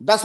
10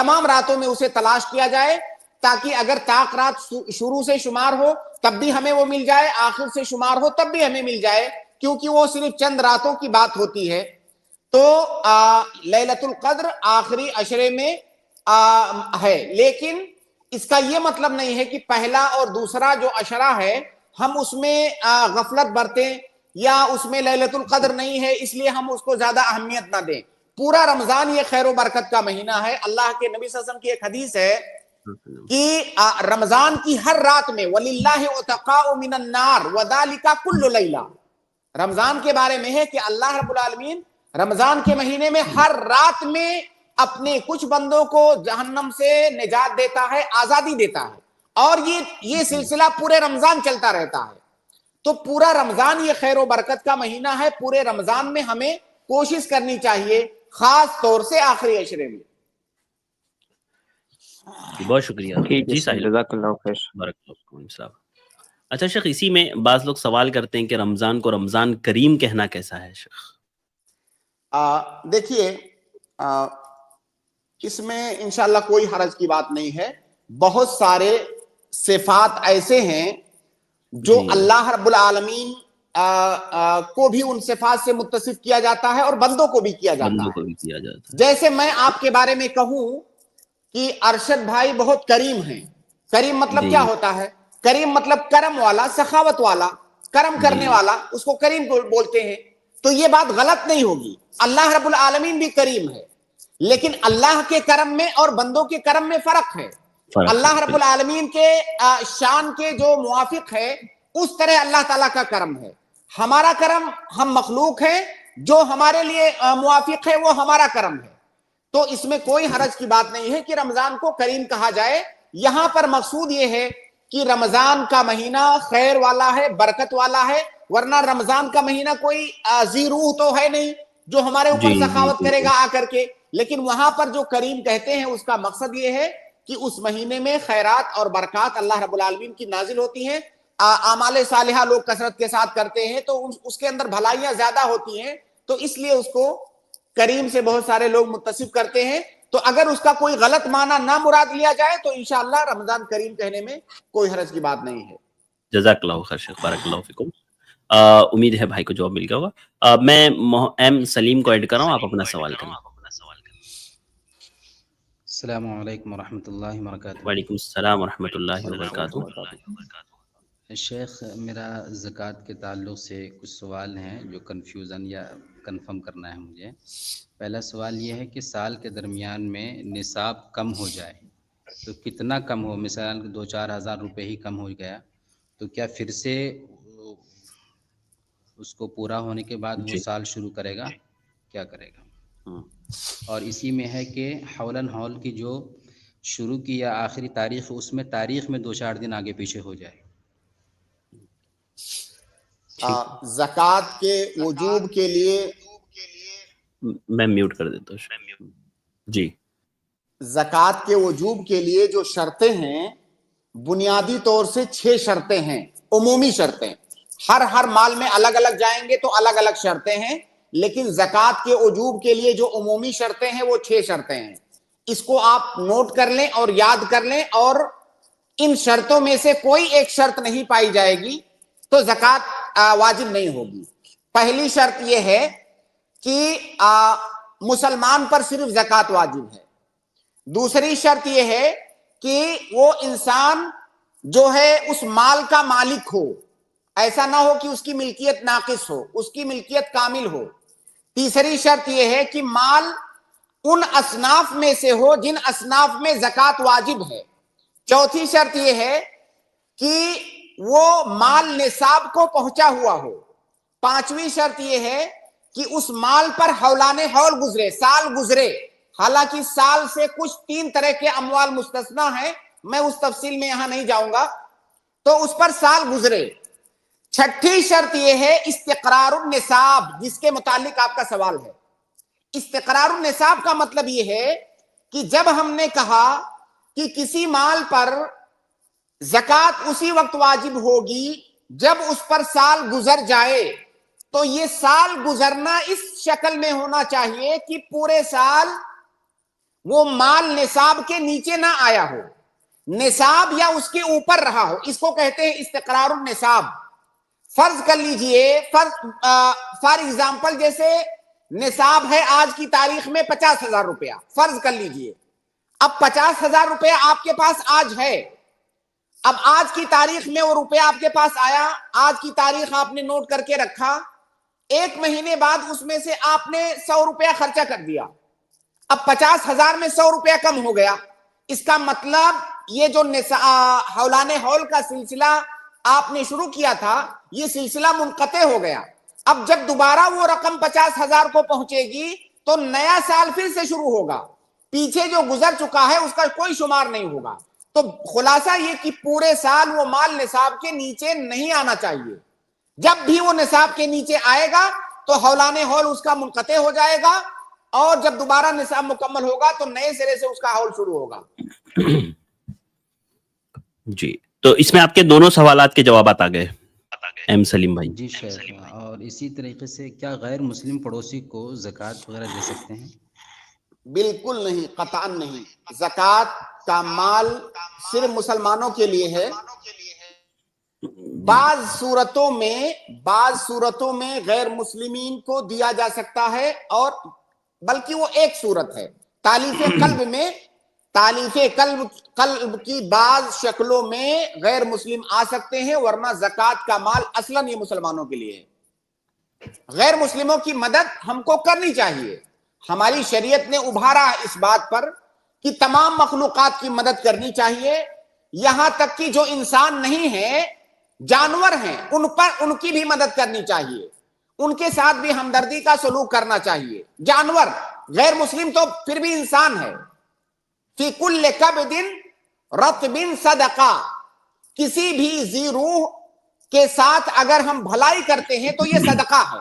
تمام راتوں میں اسے تلاش کیا جائے تاکہ اگر طاق رات شروع سے شمار ہو تب بھی ہمیں وہ مل جائے, آخر سے شمار ہو تب بھی ہمیں مل جائے, کیونکہ وہ صرف چند راتوں کی بات ہوتی ہے. تو لیلۃ القدر آخری عشرے میں ہے, لیکن اس کا یہ مطلب نہیں ہے کہ پہلا اور دوسرا جو عشرہ ہے ہم اس میں غفلت برتیں یا اس میں لیلۃ القدر نہیں ہے اس لیے ہم اس کو زیادہ اہمیت نہ دیں. پورا رمضان یہ خیر و برکت کا مہینہ ہے. اللہ کے نبی صلی اللہ علیہ وسلم کی ایک حدیث ہے کہ رمضان کی ہر رات میں وَلِلَّهِ عُتَقَاءُ مِنَ النَّارِ وَذَلِكَ كُلُّ لَيْلَةٍ, رمضان کے بارے میں ہے کہ اللہ رب العالمین رمضان کے مہینے میں ہر رات میں اپنے کچھ بندوں کو جہنم سے نجات دیتا ہے, آزادی دیتا ہے, اور یہ سلسلہ پورے رمضان چلتا رہتا ہے. تو پورا رمضان یہ خیر و برکت کا مہینہ ہے. پورے رمضان میں ہمیں کوشش کرنی چاہیے, خاص طور سے آخری عشرے میں. بہت شکریہ. ٹھیک ہے جی سر, ساحل, جزاک اللہ خیر. بارک اللہ صاحب. اچھا شیخ, اسی میں بعض لوگ سوال کرتے ہیں کہ رمضان کو رمضان کریم کہنا کیسا ہے شیخ؟ دیکھیے, اس میں انشاءاللہ کوئی حرج کی بات نہیں ہے. بہت سارے صفات ایسے ہیں جو اللہ رب العالمین کو بھی ان صفات سے متصف کیا جاتا ہے اور بندوں کو بھی کیا جاتا ہے. جیسے میں آپ کے بارے میں کہوں کہ ارشد بھائی بہت کریم ہیں. کریم مطلب کیا ہوتا ہے؟ کریم مطلب کرم والا, سخاوت والا, کرم کرنے والا, اس کو کریم بولتے ہیں. تو یہ بات غلط نہیں ہوگی. اللہ رب العالمین بھی کریم ہے, لیکن اللہ کے کرم میں اور بندوں کے کرم میں فرق ہے. اللہ رب العالمین کے شان کے جو موافق ہے اس طرح اللہ تعالیٰ کا کرم ہے. ہمارا کرم, ہم مخلوق ہیں, جو ہمارے لیے موافق ہے وہ ہمارا کرم ہے. تو اس میں کوئی حرج کی بات نہیں ہے کہ رمضان کو کریم کہا جائے. یہاں پر مقصود یہ ہے کہ رمضان کا مہینہ خیر والا ہے, برکت والا ہے, ورنہ رمضان کا مہینہ کوئی ذی روح تو ہے نہیں جو ہمارے اوپر سخاوت کرے گا آ کر کے. لیکن وہاں پر جو کریم کہتے ہیں اس کا مقصد یہ ہے کہ اس مہینے میں خیرات اور برکات اللہ رب العالمین کی نازل ہوتی ہیں. اعمال صالحہ لوگ کثرت کے ساتھ کرتے ہیں تو اس کے اندر بھلائیاں زیادہ ہوتی ہیں, تو اس لیے اس کو کریم سے بہت سارے لوگ متصف کرتے ہیں. تو اگر اس کا کوئی غلط معنی نہ مراد لیا جائے تو انشاءاللہ رمضان کریم کہنے میں کوئی حرج کی بات نہیں ہے. جزاک اللہ خیر شیخ, بارک اللہ فیکم. امید ہے بھائی کو جواب مل گیا ہوگا. میں ایم سلیم کو ایڈ کر رہا ہوں, آپ اپنا سوال کریں. السلام علیکم ورحمۃ اللہ وبرکاتہ. وعلیکم السلام ورحمۃ اللہ وبرکاتہ. شیخ, میرا زکوٰۃ کے تعلق سے کچھ سوال ہیں جو کنفیوژن یا کنفرم کرنا ہے مجھے. پہلا سوال یہ ہے کہ سال کے درمیان میں نصاب کم ہو جائے تو کتنا کم ہو, مثلاً 2-4 ہزار روپے ہی کم ہو گیا تو کیا پھر سے اس کو پورا ہونے کے بعد وہ سال شروع کرے گا, کیا کرے گا؟ اور اسی میں ہے کہ حولاً حول کی جو شروع کی یا آخری تاریخ, اس میں تاریخ میں 2-4 دن آگے پیچھے ہو جائے. زکوٰۃ کے وجوب کے لیے میں میوٹ کر دیتا ہوں. جی, زکوٰۃ کے وجوب کے لیے جو شرطیں ہیں بنیادی طور سے 6 شرطیں ہیں, عمومی شرطیں. ہر مال میں الگ الگ جائیں گے تو الگ الگ شرطیں ہیں, لیکن زکوٰۃ کے وجوب کے لیے جو عمومی شرطیں ہیں وہ 6 شرطیں ہیں. اس کو آپ نوٹ کر لیں اور یاد کر لیں, اور ان شرطوں میں سے کوئی ایک شرط نہیں پائی جائے گی تو زکوٰۃ واجب نہیں ہوگی. پہلی شرط یہ ہے کہ مسلمان پر صرف زکوٰۃ واجب ہے. دوسری شرط یہ ہے کہ وہ انسان جو ہے اس مال کا مالک ہو, ایسا نہ ہو کہ اس کی ملکیت ناقص ہو, اس کی ملکیت کامل ہو. تیسری شرط یہ ہے کہ مال ان اصناف میں سے ہو جن اصناف میں زکوٰۃ واجب ہے. چوتھی شرط یہ ہے کہ وہ مال نصاب کو پہنچا ہوا ہو. پانچویں شرط یہ ہے کہ اس مال پر حولان حول گزرے, سال گزرے. حالانکہ سال سے کچھ 3 طرح کے اموال مستثنا ہیں, میں اس تفصیل میں یہاں نہیں جاؤں گا, تو اس پر سال گزرے. چھٹی شرط یہ ہے استقرار النصاب, جس کے متعلق آپ کا سوال ہے. استقرار النصاب کا مطلب یہ ہے کہ جب ہم نے کہا کہ کسی مال پر زکوٰۃ اسی وقت واجب ہوگی جب اس پر سال گزر جائے, تو یہ سال گزرنا اس شکل میں ہونا چاہیے کہ پورے سال وہ مال نصاب کے نیچے نہ آیا ہو، نصاب یا اس کے اوپر رہا ہو، اس کو کہتے ہیں استقرار النصاب۔ فرض کر لیجئے، فار ایگزامپل جیسے نصاب ہے آج کی تاریخ میں 50,000 روپیہ، فرض کر لیجئے اب 50,000 روپیہ آپ کے پاس آج ہے، اب آج کی تاریخ میں وہ روپیہ آپ کے پاس آیا، آج کی تاریخ آپ نے نوٹ کر کے رکھا، 1 مہینے بعد اس میں سے آپ نے 100 روپیہ خرچہ کر دیا، اب 50,000 میں 100 روپیہ کم ہو گیا۔ اس کا مطلب یہ جو حولان حول کا سلسلہ آپ نے شروع کیا تھا، یہ سلسلہ منقطع ہو گیا۔ اب جب دوبارہ وہ رقم 50,000 کو پہنچے گی تو نیا سال پھر سے شروع ہوگا، پیچھے جو گزر چکا ہے اس کا کوئی شمار نہیں ہوگا۔ تو خلاصہ یہ کہ پورے سال وہ مال نصاب کے نیچے نہیں آنا چاہیے، جب بھی وہ نصاب کے نیچے آئے گا تو حولان حول اس کا منقطع ہو جائے گا، اور جب دوبارہ نصاب مکمل ہوگا تو نئے سرے سے اس کا حول شروع ہوگا۔ جی، تو اس میں آپ کے دونوں سوالات کے جوابات آ گئے ایم سلیم بھائی۔ جی شیخ، اور اسی طریقے سے کیا غیر مسلم پڑوسی کو زکوٰۃ وغیرہ دے سکتے ہیں؟ بالکل نہیں، قطعاً نہیں۔ زکوٰۃ کا مال صرف مسلمانوں کے لیے ہے۔ بعض صورتوں میں غیر مسلمین کو دیا جا سکتا ہے، اور بلکہ وہ ایک صورت ہے، تالیف قلب میں، تالیف قلب کی بعض شکلوں میں غیر مسلم آ سکتے ہیں، ورنہ زکوٰۃ کا مال اصلاً یہ مسلمانوں کے لیے ہے۔ غیر مسلموں کی مدد ہم کو کرنی چاہیے، ہماری شریعت نے ابھارا ہے اس بات پر کہ تمام مخلوقات کی مدد کرنی چاہیے، یہاں تک کہ جو انسان نہیں ہیں، جانور ہیں، ان کی بھی مدد کرنی چاہیے، ان کے ساتھ بھی ہمدردی کا سلوک کرنا چاہیے۔ جانور، غیر مسلم تو پھر بھی انسان ہے۔ فی کل کبد رطب صدقہ، کسی بھی ذی روح کے ساتھ اگر ہم بھلائی کرتے ہیں تو یہ صدقہ ہے،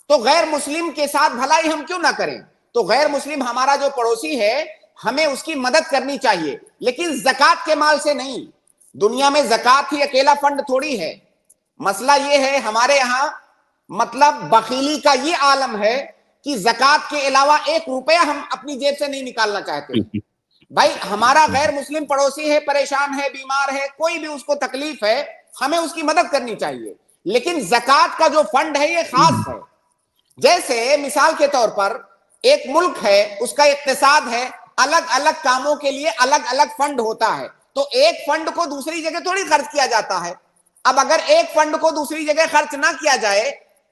تو غیر مسلم کے ساتھ بھلائی ہم کیوں نہ کریں؟ تو غیر مسلم ہمارا جو پڑوسی ہے ہمیں اس کی مدد کرنی چاہیے، لیکن زکوٰۃ کے مال سے نہیں۔ دنیا میں زکوٰۃ ہی اکیلا فنڈ تھوڑی ہے۔ مسئلہ یہ ہے ہمارے یہاں، مطلب بخیلی کا یہ عالم ہے کہ زکوٰۃ کے علاوہ 1 روپیہ ہم اپنی جیب سے نہیں نکالنا چاہتے۔ بھائی ہمارا غیر مسلم پڑوسی ہے، پریشان ہے، بیمار ہے، کوئی بھی اس کو تکلیف ہے، ہمیں اس کی مدد کرنی چاہیے، لیکن زکوٰۃ کا جو فنڈ ہے یہ خاص ہے۔ جیسے مثال کے طور پر ایک ملک ہے، اس کا اقتصاد ہے، الگ الگ کاموں کے لیے الگ الگ فنڈ ہوتا ہے، تو ایک فنڈ کو دوسری جگہ تھوڑی خرچ کیا جاتا ہے۔ اب اگر ایک فنڈ کو دوسری جگہ خرچ نہ کیا جائے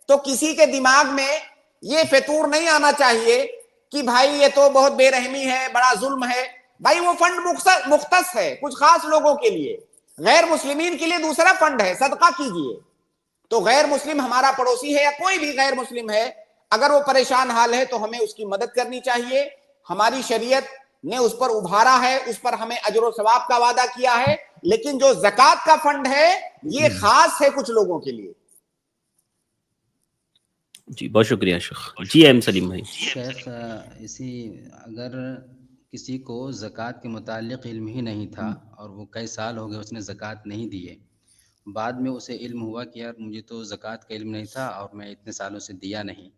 تو کسی کے دماغ میں یہ فطور نہیں آنا چاہیے کہ بھائی یہ تو بہت بے رحمی ہے، بڑا ظلم ہے۔ بھائی وہ فنڈ مختص ہے کچھ خاص لوگوں کے لیے، غیر مسلمین کے لیے دوسرا فنڈ ہے، صدقہ کیجئے۔ تو غیر مسلم ہمارا پڑوسی ہے یا کوئی بھی غیر مسلم ہے، اگر وہ پریشان حال ہے تو ہمیں اس کی مدد کرنی چاہیے۔ ہماری شریعت نے اس پر ابھارا ہے، اس پر ہمیں اجر و ثواب کا وعدہ کیا ہے، لیکن جو زکوٰۃ کا فنڈ ہے یہ خاص ہے کچھ لوگوں کے لیے۔ جی بہت شکریہ شیخ۔ جی ایم سلیم بھائی۔ شیخ، اگر کسی کو زکوٰۃ کے متعلق علم ہی نہیں تھا اور وہ کئی سال ہو گئے اس نے زکوٰۃ نہیں دیے، بعد میں اسے علم ہوا کہ یار مجھے تو زکوٰۃ کا علم نہیں تھا اور میں اتنے سالوں سے دیا نہیں،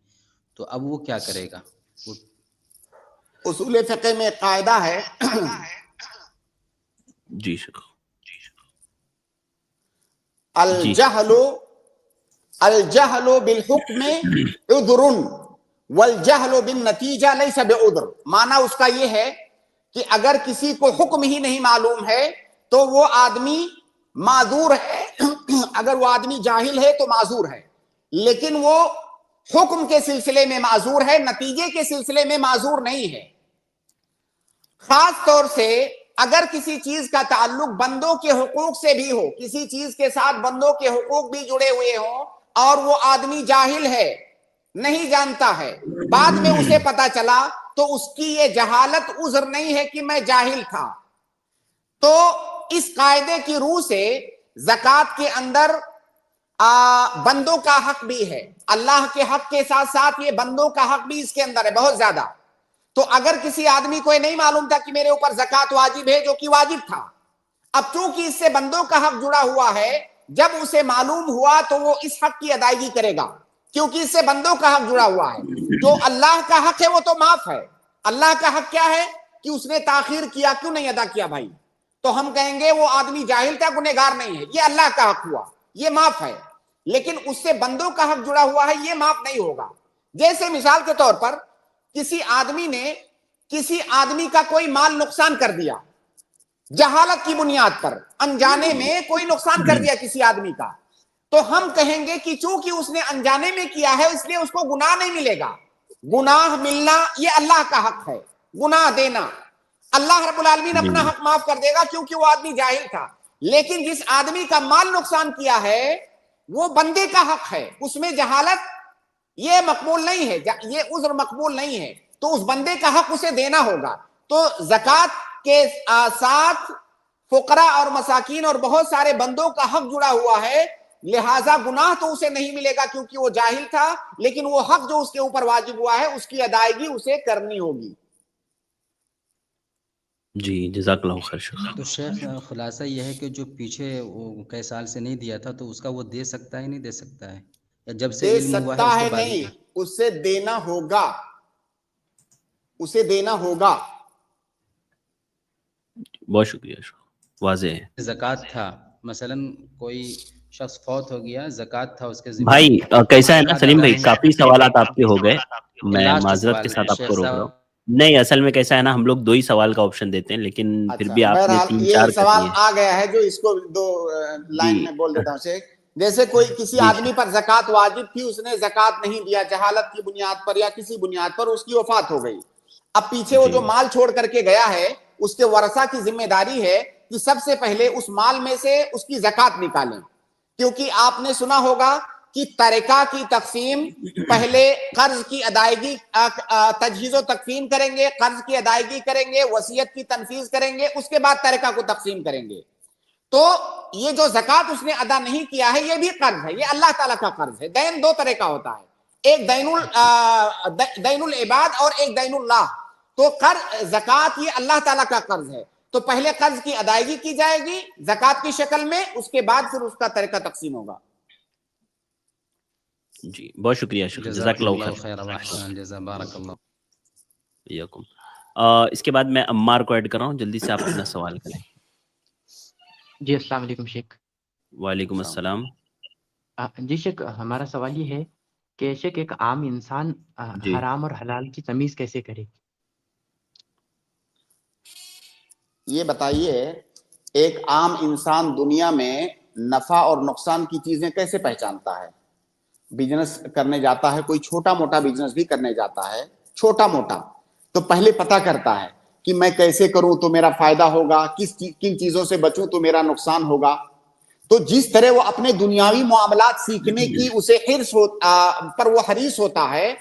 تو اب وہ کیا کرے گا؟ اصول فقہ میں قاعدہ ہے، جی شیخ، الجہل بالحکم عذر والجہل بالنتیجہ لیس بعذر۔ معنی اس کا یہ ہے کہ اگر کسی کو حکم ہی نہیں معلوم ہے تو وہ آدمی معذور ہے، اگر وہ آدمی جاہل ہے تو معذور ہے، لیکن وہ حکم کے سلسلے میں معذور ہے، نتیجے کے سلسلے میں معذور نہیں ہے۔ خاص طور سے اگر کسی چیز کا تعلق بندوں کے حقوق سے بھی ہو، کسی چیز کے ساتھ بندوں کے حقوق بھی جڑے ہوئے ہوں اور وہ آدمی جاہل ہے، نہیں جانتا ہے، بعد میں اسے پتا چلا، تو اس کی یہ جہالت عذر نہیں ہے کہ میں جاہل تھا۔ تو اس قاعدے کی روح سے زکوٰۃ کے اندر بندوں کا حق بھی ہے، اللہ کے حق کے ساتھ ساتھ یہ بندوں کا حق بھی اس کے اندر ہے بہت زیادہ۔ تو اگر کسی آدمی کو یہ نہیں معلوم تھا کہ میرے اوپر زکوٰۃ واجب ہے، جو کہ واجب تھا، اب چونکہ اس سے بندوں کا حق جڑا ہوا ہے، جب اسے معلوم ہوا تو وہ اس حق کی ادائیگی کرے گا، کیونکہ اس سے بندوں کا حق جڑا ہوا ہے۔ جو اللہ کا حق ہے وہ تو معاف ہے۔ اللہ کا حق کیا ہے؟ کہ اس نے تاخیر کیا کیوں نہیں ادا کیا بھائی, تو ہم کہیں گے وہ آدمی جاہل تھا, گنہگار نہیں ہے, یہ اللہ کا حق ہوا, یہ معاف ہے. لیکن اس سے بندوں کا حق جڑا ہوا ہے, یہ معاف نہیں ہوگا. جیسے مثال کے طور پر کسی آدمی نے کسی آدمی کا کوئی مال نقصان کر دیا, جہالت کی بنیاد پر انجانے میں کوئی نقصان کر دیا کسی آدمی کا, تو ہم کہیں گے کہ چونکہ اس نے انجانے میں کیا ہے اس لیے اس کو گناہ نہیں ملے گا. گناہ ملنا یہ اللہ کا حق ہے, گناہ دینا اللہ رب العالمین اپنا حق معاف کر دے گا کیونکہ وہ آدمی جاہل تھا. لیکن جس آدمی کا مال نقصان کیا ہے وہ بندے کا حق ہے, اس میں جہالت یہ مقبول نہیں ہے, یہ عذر مقبول نہیں ہے, تو اس بندے کا حق اسے دینا ہوگا. تو زکوٰۃ کے ساتھ فقراء اور مساکین اور بہت سارے بندوں کا حق جڑا ہوا ہے, لہٰذا گناہ تو اسے نہیں ملے گا کیونکہ وہ جاہل تھا, لیکن وہ حق جو اس کے اوپر واجب ہوا ہے اس کی ادائیگی اسے کرنی ہوگی. جی جزاک اللہ خیر. تو شیخ خلاصہ یہ ہے کہ جو پیچھے وہ کئی سال سے نہیں دیا تھا تو اس کا وہ دے سکتا ہے نہیں دے سکتا ہے, یا جب سے دے علم ہوا سکتا ہے ہے نہیں, اسے دینا ہوگا, اسے دینا ہوگا. بہت شکریہ, واضح ہے. زکوٰۃ تھا, مثلا کوئی شخص فوت ہو گیا, زکوٰۃ تھا اس کے ذمہ, بھائی کیسا ہے نا سلیم بھائی, کافی سوالات آپ کے ہو گئے, میں لاسٹ معذرت کے سوال ساتھ ہے آپ شیخ کو روک رہا صاحب. ہوں. نہیں, اصل میں کیسا ہے نا, ہم لوگ 2 ہی سوال کا آپشن دیتے ہیں, لیکن پھر بھی آپ نے بہرحال 3-4 یہ کر سوال دیے. آ گیا ہے جو اس کو 2 لائن میں بول دیتا ہوں شیخ. جیسے کوئی کسی آدمی پر زکوٰۃ واجب تھی, اس نے زکوٰۃ نہیں دیا, جہالت کی بنیاد پر یا کسی بنیاد پر اس کی وفات ہو گئی. اب پیچھے وہ جو مال چھوڑ کر کے گیا ہے اس کے ورثہ کی ذمہ داری ہے کہ سب سے پہلے اس مال میں سے اس کی زکوٰۃ نکالیں, کیونکہ آپ نے سنا ہوگا کہ ترکہ کی تقسیم پہلے قرض کی ادائیگی, تجہیز و تکفین کریں گے, قرض کی ادائیگی کریں گے, وصیت کی تنفیذ کریں گے, اس کے بعد ترکہ کو تقسیم کریں گے. تو یہ جو زکوٰۃ اس نے ادا نہیں کیا ہے یہ بھی قرض ہے, یہ اللہ تعالیٰ کا قرض ہے. دین 2 طرح کا ہوتا ہے, ایک دین العباد اور ایک دین اللہ. تو زکوٰۃ یہ اللہ تعالیٰ کا قرض ہے, تو پہلے قرض کی ادائیگی کی جائے گی زکوٰۃ کی شکل میں, اس کے بعد پھر اس کا ترکہ تقسیم ہوگا. جی بہت شکریہ شکریہ, جزاک اللہ خیر. بارک اللہ. اس کے بعد میں عمار کو ایڈ کر رہا ہوں, جلدی سے آپ اپنا سوال کریں. جی السلام علیکم شیخ. وعلیکم السلام. جی شیخ, ہمارا سوال یہ ہے کہ شیخ ایک عام انسان حرام اور حلال کی تمیز کیسے کرے؟ یہ بتائیے ایک عام انسان دنیا میں نفع اور نقصان کی چیزیں کیسے پہچانتا ہے؟ بزنس کرنے جاتا ہے, کوئی چھوٹا موٹا بزنس بھی کرنے جاتا ہے, چھوٹا موٹا, تو پہلے پتہ کرتا ہے کہ میں کیسے کروں تو میرا فائدہ ہوگا, کن چیزوں سے بچوں تو میرا نقصان ہوگا. تو جس طرح وہ اپنے دنیاوی معاملات سیکھنے کی اسے حرص پر وہ حریص ہوتا ہے,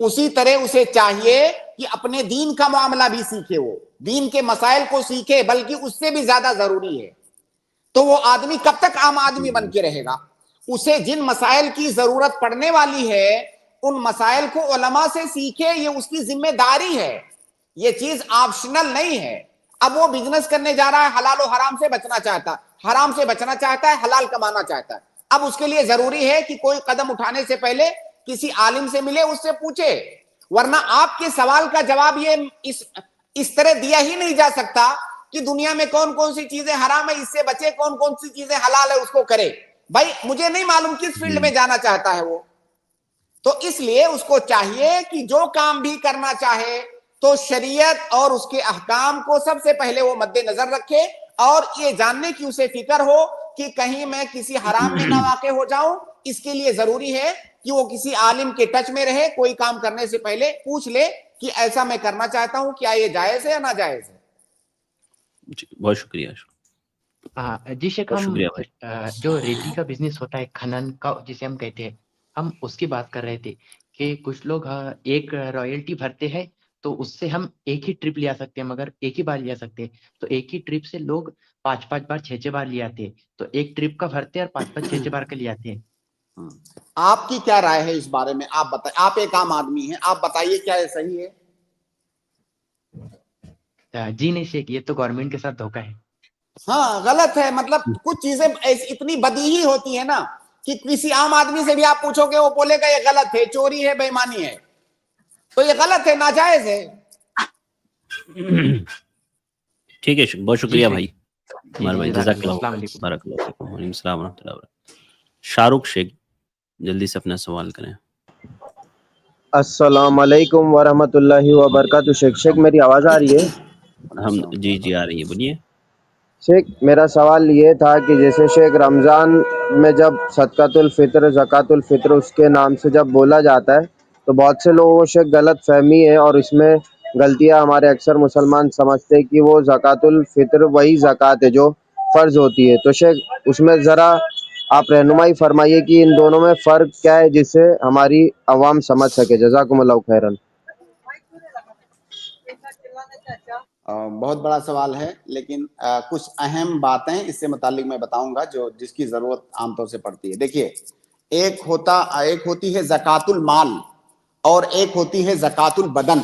اسی طرح اسے چاہیے کہ اپنے دین کا معاملہ بھی سیکھے, وہ دین کے مسائل کو سیکھے, بلکہ اس سے بھی زیادہ ضروری ہے. تو وہ آدمی کب تک عام آدمی بن کے رہے گا؟ اسے جن مسائل کی ضرورت پڑنے والی ہے ان مسائل کو علماء سے سیکھے, یہ اس کی ذمہ داری ہے, یہ چیز آپشنل نہیں ہے. اب وہ بزنس کرنے جا رہا ہے, حلال و حرام سے بچنا چاہتا ہے, حرام سے بچنا چاہتا ہے, حلال کمانا چاہتا ہے. اب اس کے لیے ضروری ہے کہ کوئی قدم اٹھانے سے پہلے کسی عالم سے ملے, اس سے پوچھے, ورنہ آپ کے سوال کا جواب یہ اس طرح دیا ہی نہیں جا سکتا کہ دنیا میں کون کون سی چیزیں حرام ہے اس سے بچے, کون کون سی چیزیں حلال ہے اس کو کرے. بھائی مجھے نہیں معلوم کس فیلڈ میں جانا چاہتا ہے وہ, تو اس لیے اس کو چاہیے کہ جو کام بھی کرنا چاہے تو شریعت اور اس کے احکام کو سب سے پہلے وہ مد نظر رکھے, اور یہ جاننے کی اسے فکر ہو کہ کہیں میں کسی حرام میں نہ واقع ہو جاؤں. اس کے لیے ضروری ہے کہ وہ کسی عالم کے ٹچ میں رہے, کوئی کام کرنے سے پہلے پوچھ لے کہ ایسا میں کرنا چاہتا ہوں, کیا یہ جائز ہے یا ناجائز ہے. بہت شکریہ. جی شیخ, ہم جو ریتی کا بزنس ہوتا ہے, کھنن کا جسے ہم کہتے ہیں, ہم اس کی بات کر رہے تھے کہ کچھ لوگ ایک رائلٹی بھرتے ہیں تو اس سے ہم ایک ہی ٹرپ لے آ سکتے ہیں, مگر ایک ہی بار لے آ سکتے ہیں. تو ایک ہی ٹرپ سے لوگ 5 بار 6 بار لے آتے ہیں, تو ایک ٹرپ کا بھرتے ہیں اور 5 6 بار کا لے آتے ہیں. آپ کی کیا رائے ہے اس بارے میں؟ آپ بتائیں, آپ ایک عام آدمی ہیں, آپ بتائیے کیا یہ صحیح ہے؟ جی نہیں شیخ, یہ تو گورنمنٹ کے ساتھ دھوکہ ہے. ہاں غلط ہے, مطلب کچھ چیزیں اتنی بدیہی ہوتی ہیں نا کہ کسی عام آدمی سے بھی آپ پوچھو گے وہ بولے گا یہ غلط ہے, چوری ہے, بےایمانی ہے, تو یہ غلط ہے, ناجائز ہے. ٹھیک ہے بہت شکریہ بھائی عمر بھائی، جزاک اللہ السلام خیر، علیکم. بارک اللہ فیکم، وعلیکم السلام ورحمۃ اللہ وبرکاتہ. شاہ رخ شیخ جلدی سے اپنا سوال کریں. السلام علیکم ورحمۃ اللہ وبرکاتہ. شیخ میری آواز آ رہی ہے؟ ہم جی آ رہی ہے، بولیے. شیخ میرا سوال یہ تھا کہ جیسے شیخ رمضان میں جب صدقۃ الفطر زکوٰۃ الفطر اس کے نام سے جب بولا جاتا ہے تو بہت سے لوگوں کو شیخ غلط فہمی ہے، اور اس میں غلطیاں ہمارے اکثر مسلمان سمجھتے کہ وہ زکوٰۃ الفطر وہی زکوٰۃ ہے جو فرض ہوتی ہے. تو شیخ اس میں ذرا آپ رہنمائی فرمائیے کہ ان دونوں میں فرق کیا ہے جس سے ہماری عوام سمجھ سکے. جزاکم اللہ خیرا. بہت بڑا سوال ہے، لیکن کچھ اہم باتیں اس سے متعلق میں بتاؤں گا جس کی ضرورت عام طور سے پڑتی ہے. دیکھیے، ایک ہوتی ہے زکوٰۃ المال اور ایک ہوتی ہے زکوٰۃ البدن.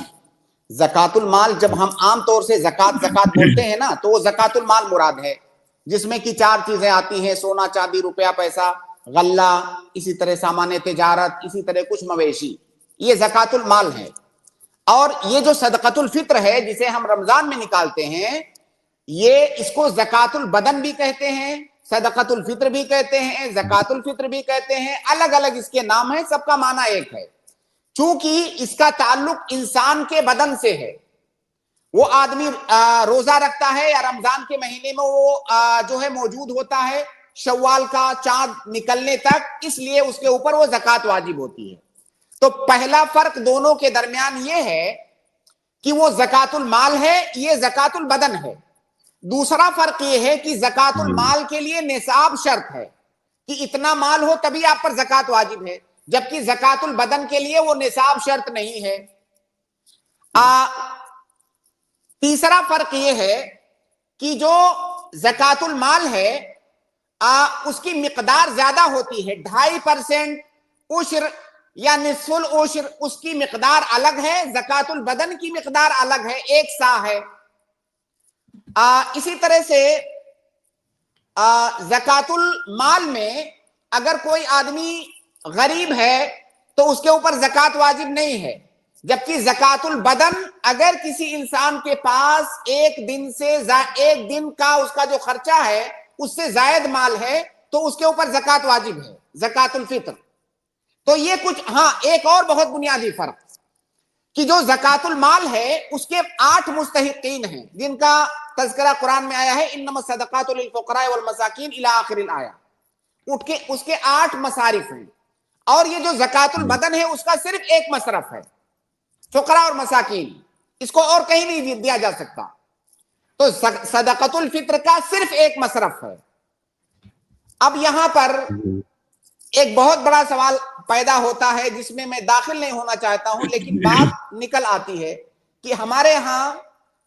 زکوٰۃ المال جب ہم عام طور سے زکوٰۃ بولتے ہیں نا تو وہ زکوٰۃ المال مراد ہے، جس میں کہ 4 چیزیں آتی ہیں: سونا چاندی روپیہ پیسہ، غلہ، اسی طرح سامان تجارت، اسی طرح کچھ مویشی. یہ زکوٰۃ المال ہے. اور یہ جو صدقۃ الفطر ہے جسے ہم رمضان میں نکالتے ہیں، اس کو زکوٰۃ البدن بھی کہتے ہیں، صدقۃ الفطر بھی کہتے ہیں، زکوٰۃ الفطر بھی کہتے ہیں. الگ الگ اس کے نام ہیں، سب کا معنی ایک ہے. چونکہ اس کا تعلق انسان کے بدن سے ہے. وہ آدمی روزہ رکھتا ہے یا رمضان کے مہینے میں وہ جو ہے موجود ہوتا ہے شوال کا چاند نکلنے تک، اس لیے اس کے اوپر وہ زکوٰۃ واجب ہوتی ہے. تو پہلا فرق دونوں کے درمیان یہ ہے کہ وہ زکوٰۃ المال ہے، یہ زکوٰۃ البدن ہے. دوسرا فرق یہ ہے کہ زکوٰۃ المال کے لیے نصاب شرط ہے کہ اتنا مال ہو تبھی آپ پر زکوٰۃ واجب ہے، جبکہ زکوٰۃ البدن کے لیے وہ نصاب شرط نہیں ہے. تیسرا فرق یہ ہے کہ جو زکوٰۃ المال ہے اس کی مقدار زیادہ ہوتی ہے. 2.5% عشر یا نصف العشر اس کی مقدار الگ ہے، زکوٰۃ البدن کی مقدار الگ ہے، 1 سا ہے. اسی طرح سے زکوٰۃ المال میں اگر کوئی آدمی غریب ہے تو اس کے اوپر زکوٰۃ واجب نہیں ہے، جبکہ زکوٰۃ البدن اگر کسی انسان کے پاس ایک دن کا اس کا جو خرچہ ہے اس سے زائد مال ہے تو اس کے اوپر زکوٰۃ واجب ہے، زکوٰۃ الفطر. تو یہ کچھ ایک اور بہت بنیادی فرق کہ جو زکوٰۃ المال ہے اس کے 8 مستحقین ہیں جن کا تذکرہ قرآن میں آیا ہے، انما الصدقات للفقراء والمساکین الی آخر الآیہ. اس کے 8 مصارف ہیں. اور یہ جو زکوٰۃ البدن ہے اس کا صرف ایک مصرف ہے، فقراء اور مساکین، اس کو اور کہیں نہیں دیا جا سکتا. تو صدقۃ الفطر کا صرف ایک مصرف ہے. اب یہاں پر ایک بہت بڑا سوال پیدا ہوتا ہے جس میں داخل نہیں ہونا چاہتا ہوں، لیکن بات نکل آتی ہے کہ ہمارے ہاں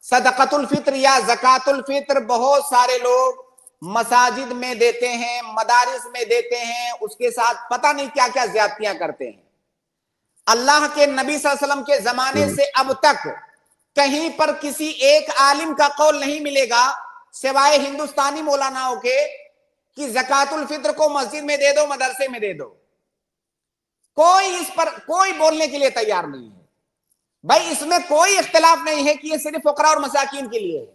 صدقۃ الفطر یا زکوٰۃ الفطر بہت سارے لوگ مساجد میں دیتے ہیں، مدارس میں دیتے ہیں، اس کے ساتھ پتہ نہیں کیا کیا زیادتیاں کرتے ہیں. اللہ کے نبی صلی اللہ علیہ وسلم کے زمانے سے اب تک کہیں پر کسی ایک عالم کا قول نہیں ملے گا سوائے ہندوستانی مولاناؤں کے کہ زکوٰۃ الفطر کو مسجد میں دے دو، مدرسے میں دے دو. کوئی اس پر کوئی بولنے کے لیے تیار نہیں ہے. بھائی اس میں کوئی اختلاف نہیں ہے کہ یہ صرف فقراء اور مساکین کے لیے ہے،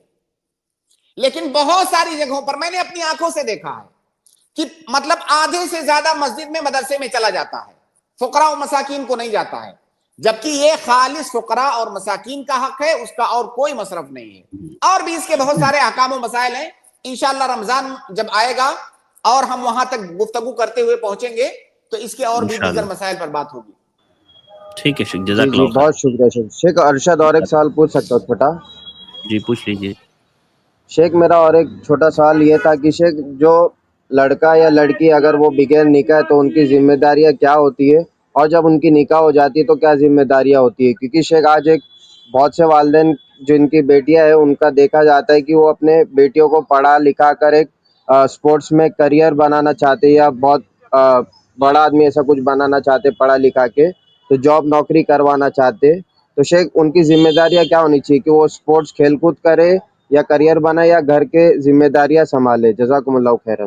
لیکن بہت ساری جگہوں پر میں نے اپنی آنکھوں سے دیکھا ہے کہ مطلب آدھے سے زیادہ مسجد میں مدرسے میں چلا جاتا ہے، فقراء اور مساکین کو نہیں جاتا ہے، جبکہ یہ خالص فقراء اور مساکین کا حق ہے، اس کا اور کوئی مصرف نہیں ہے. اور بھی اس کے بہت سارے احکام و مسائل ہیں. انشاءاللہ رمضان جب آئے گا اور ہم وہاں تک گفتگو کرتے ہوئے پہنچیں گے تو اس کے اور بھی دیگر مسائل پر بات ہوگی. ٹھیک ہے شیخ، جزاک اللہ خیر. بہت شکریہ شیخ. ارشد اور ایک سوال پوچھ سکتا ہوں چھوٹا؟ جی پوچھ لیجیے. شیخ میرا اور ایک چھوٹا سوال یہ تھا کہ شیخ جو لڑکا یا لڑکی اگر وہ بغیر نکاح ہے تو ان کی ذمہ داریاں کیا ہوتی ہے، اور جب ان کی نکاح ہو جاتی ہے تو کیا ذمہ داریاں ہوتی ہے؟ کیونکہ شیخ آج بہت سے والدین جن کی بیٹیاں ہیں ان کا دیکھا جاتا ہے کہ وہ اپنے بیٹیوں کو پڑھا لکھا کر ایک سپورٹس میں کریئر بنانا چاہتے یا بہت بڑا آدمی ایسا کچھ بنانا چاہتے پڑھا لکھا کے، تو جاب نوکری کروانا چاہتے. تو شیخ ان کی ذمہ داریاں کیا ہونی چاہیے کہ وہ سپورٹس کھیل کود کرے یا کریئر بنائے یا گھر کے ذمہ داریاں سنبھالے؟ جزاکم اللہ خیرا.